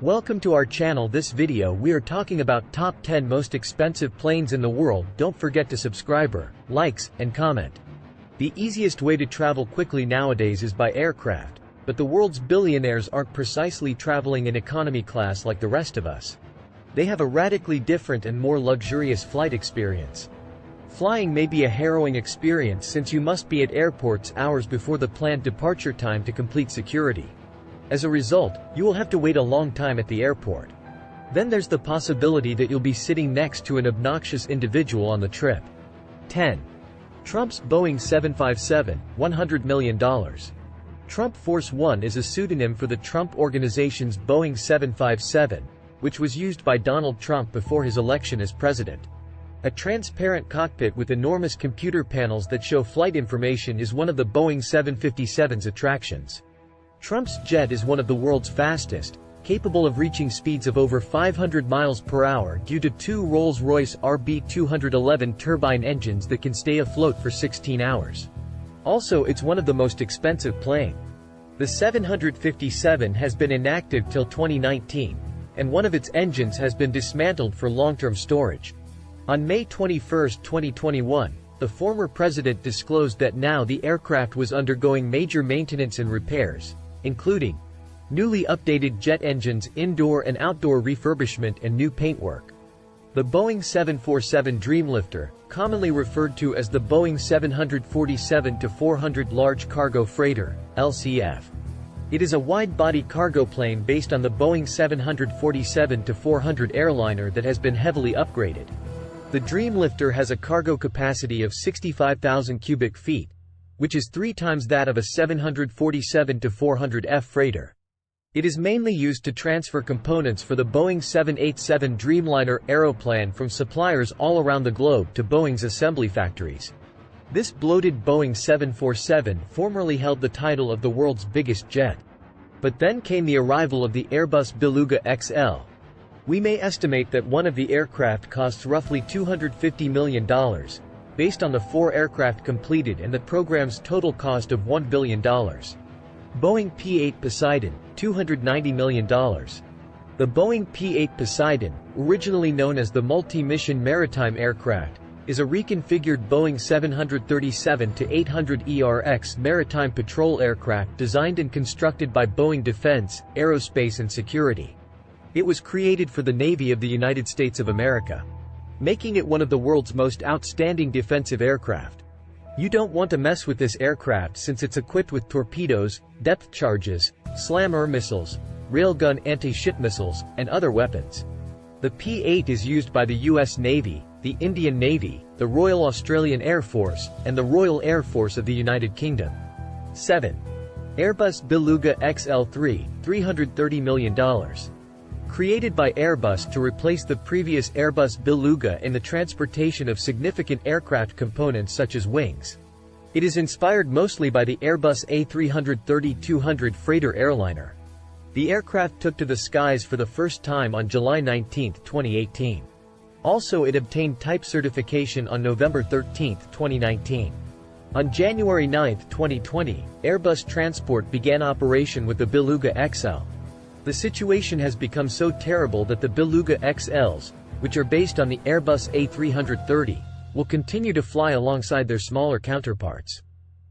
Welcome to our channel. This video we are talking about top 10 most expensive planes in the world. Don't forget to subscribe, likes, and comment. The easiest way to travel quickly nowadays is by aircraft, but the world's billionaires aren't precisely traveling in economy class like the rest of us. They have a radically different and more luxurious flight experience. Flying may be a harrowing experience since you must be at airports hours before the planned departure time to complete security. As a result, you will have to wait a long time at the airport. Then there's the possibility that you'll be sitting next to an obnoxious individual on the trip. 10. Trump's Boeing 757, $100 million. Trump Force One is a pseudonym for the Trump Organization's Boeing 757, which was used by Donald Trump before his election as president. A transparent cockpit with enormous computer panels that show flight information is one of the Boeing 757's attractions. Trump's jet is one of the world's fastest, capable of reaching speeds of over 500 miles per hour due to two Rolls-Royce RB211 turbine engines that can stay afloat for 16 hours. Also, it's one of the most expensive planes. The 757 has been inactive till 2019, and one of its engines has been dismantled for long-term storage. On May 21, 2021, the former president disclosed that now the aircraft was undergoing major maintenance and repairs, including newly updated jet engines, indoor and outdoor refurbishment, and new paintwork. The Boeing 747 Dreamlifter, commonly referred to as the Boeing 747-400 Large Cargo Freighter, LCF. It is a wide-body cargo plane based on the Boeing 747-400 airliner that has been heavily upgraded. The Dreamlifter has a cargo capacity of 65,000 cubic feet, which is 3 times that of a 747-400F freighter. It is mainly used to transfer components for the Boeing 787 Dreamliner aeroplane from suppliers all around the globe to Boeing's assembly factories. This bloated Boeing 747 formerly held the title of the world's biggest jet. But then came the arrival of the Airbus Beluga XL. We may estimate that one of the aircraft costs roughly $250 million, based on the 4 aircraft completed and the program's total cost of $1 billion. Boeing P-8 Poseidon, $290 million. The Boeing P-8 Poseidon, originally known as the Multi-Mission Maritime Aircraft, is a reconfigured Boeing 737-800 ERX maritime patrol aircraft designed and constructed by Boeing Defense, Aerospace and Security. It was created for the Navy of the United States of America, making it one of the world's most outstanding defensive aircraft. You don't want to mess with this aircraft since it's equipped with torpedoes, depth charges, SLAM-er missiles, railgun anti-ship missiles, and other weapons. The P-8 is used by the U.S. Navy, the Indian Navy, the Royal Australian Air Force, and the Royal Air Force of the United Kingdom. 7. Airbus Beluga XL3, $330 million. Created by Airbus to replace the previous Airbus Beluga in the transportation of significant aircraft components such as wings. It is inspired mostly by the Airbus A330-200 freighter airliner. The aircraft took to the skies for the first time on July 19, 2018. Also, it obtained type certification on November 13, 2019. On January 9, 2020, Airbus Transport began operation with the Beluga XL. The situation has become so terrible that the Beluga XLs, which are based on the Airbus A330, will continue to fly alongside their smaller counterparts.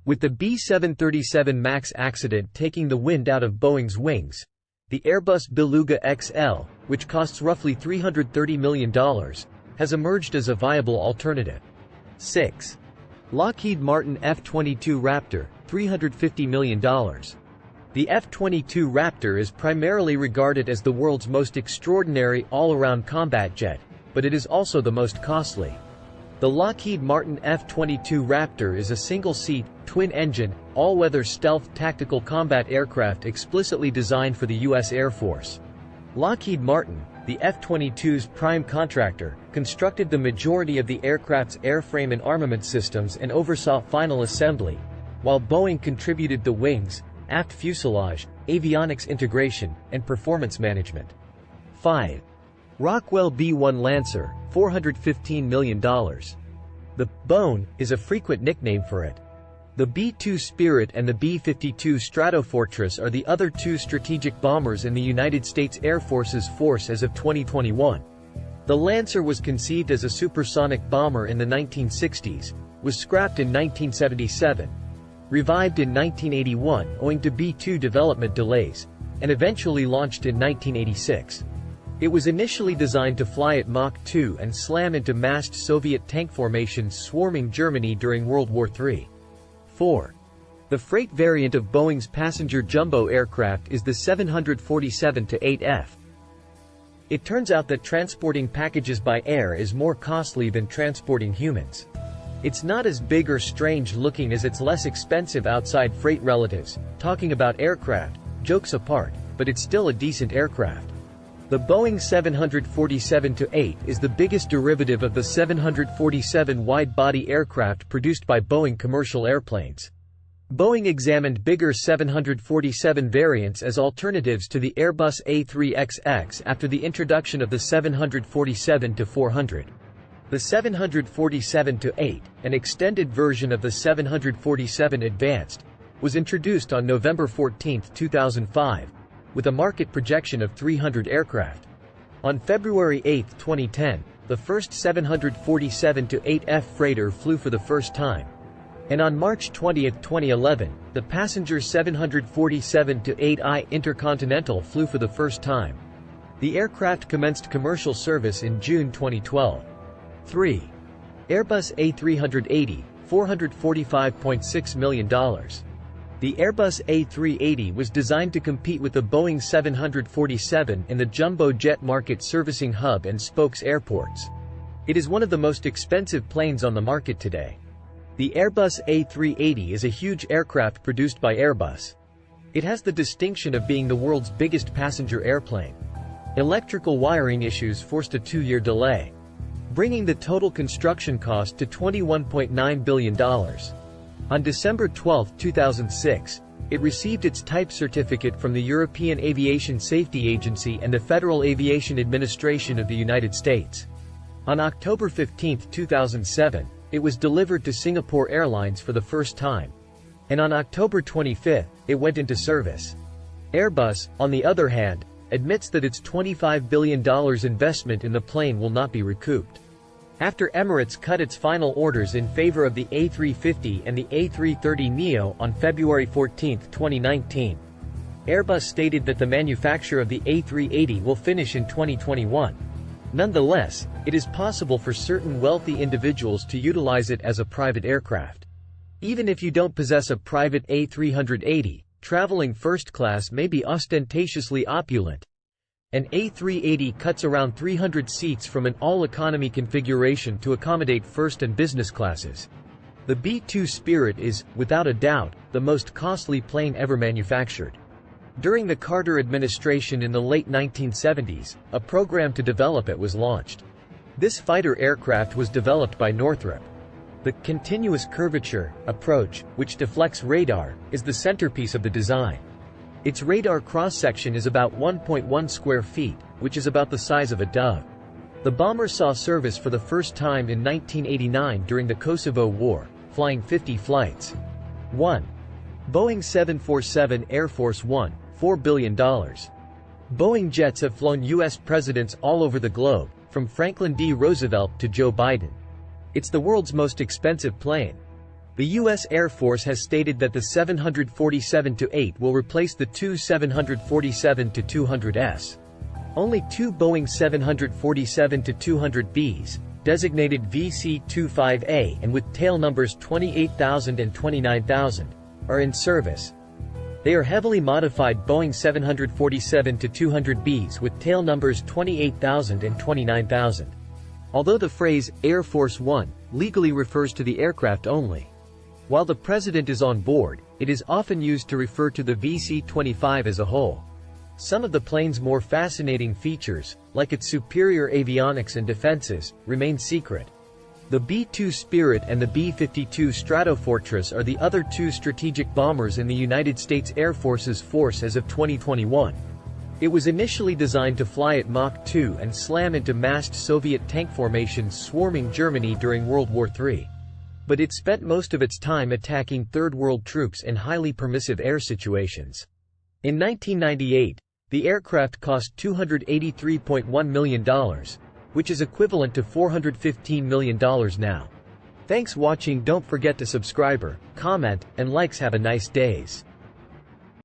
With the B737 MAX accident taking the wind out of Boeing's wings, the Airbus Beluga XL, which costs roughly $330 million, has emerged as a viable alternative. 6. Lockheed Martin F-22 Raptor, $350 million. The F-22 Raptor is primarily regarded as the world's most extraordinary all-around combat jet, but it is also the most costly. The Lockheed Martin F-22 Raptor is a single-seat, twin-engine, all-weather stealth tactical combat aircraft explicitly designed for the U.S. Air Force. Lockheed Martin, the F-22's prime contractor, constructed the majority of the aircraft's airframe and armament systems and oversaw final assembly, while Boeing contributed the wings, aft fuselage, avionics integration, and performance management. 5. Rockwell B-1 Lancer, $415 million. The Bone is a frequent nickname for it. The B-2 Spirit and the B-52 Stratofortress are the other two strategic bombers in the United States Air Force's force as of 2021. The Lancer was conceived as a supersonic bomber in the 1960s, was scrapped in 1977, revived in 1981 owing to B-2 development delays, and eventually launched in 1986. It was initially designed to fly at Mach 2 and slam into massed Soviet tank formations swarming Germany during World War III. 4. The freight variant of Boeing's passenger jumbo aircraft is the 747-8F. It turns out that transporting packages by air is more costly than transporting humans. It's not as big or strange looking as its less expensive outside freight relatives, talking about aircraft, jokes apart, but it's still a decent aircraft. The Boeing 747-8 is the biggest derivative of the 747 wide-body aircraft produced by Boeing commercial airplanes. Boeing examined bigger 747 variants as alternatives to the Airbus A3XX after the introduction of the 747-400. The 747-8, an extended version of the 747 Advanced, was introduced on November 14, 2005. With a market projection of 300 aircraft. On February 8, 2010, the first 747-8F freighter flew for the first time. And on March 20, 2011, the passenger 747-8I Intercontinental flew for the first time. The aircraft commenced commercial service in June 2012. 3. Airbus A380, $445.6 million. The Airbus A380 was designed to compete with the Boeing 747 in the jumbo jet market servicing hub and spokes airports. It is one of the most expensive planes on the market today. The Airbus A380 is a huge aircraft produced by Airbus. It has the distinction of being the world's biggest passenger airplane. Electrical wiring issues forced a 2-year delay, bringing the total construction cost to $21.9 billion. On December 12, 2006, it received its type certificate from the European Aviation Safety Agency and the Federal Aviation Administration of the United States. On October 15, 2007, it was delivered to Singapore Airlines for the first time. And on October 25, it went into service. Airbus, on the other hand, admits that its $25 billion investment in the plane will not be recouped. After Emirates cut its final orders in favor of the A350 and the A330neo on February 14, 2019, Airbus stated that the manufacture of the A380 will finish in 2021. Nonetheless, it is possible for certain wealthy individuals to utilize it as a private aircraft. Even if you don't possess a private A380, traveling first class may be ostentatiously opulent. An A380 cuts around 300 seats from an all-economy configuration to accommodate first and business classes. The B-2 Spirit is, without a doubt, the most costly plane ever manufactured. During the Carter administration in the late 1970s, a program to develop it was launched. This fighter aircraft was developed by Northrop. The continuous curvature approach, which deflects radar, is the centerpiece of the design. Its radar cross-section is about 1.1 square feet, which is about the size of a dove. The bomber saw service for the first time in 1989 during the Kosovo War, flying 50 flights. 1. Boeing 747 Air Force One, $4 billion. Boeing jets have flown U.S. presidents all over the globe, from Franklin D. Roosevelt to Joe Biden. It's the world's most expensive plane. The U.S. Air Force has stated that the 747-8 will replace the two 747-200s. Only two Boeing 747-200Bs, designated VC-25A and with tail numbers 28,000 and 29,000, are in service. They are heavily modified Boeing 747-200Bs with tail numbers 28,000 and 29,000. Although the phrase Air Force One legally refers to the aircraft only. While the president is on board, it is often used to refer to the VC-25 as a whole. Some of the plane's more fascinating features, like its superior avionics and defenses, remain secret. The B-2 Spirit and the B-52 Stratofortress are the other two strategic bombers in the United States Air Force's force as of 2021. It was initially designed to fly at Mach 2 and slam into massed Soviet tank formations swarming Germany during World War III. but it spent most of its time attacking Third World troops in highly permissive air situations. In 1998, the aircraft cost $283.1 million, which is equivalent to $415 million now. Thanks watching. Don't forget to subscribe, comment, and likes. Have a nice days.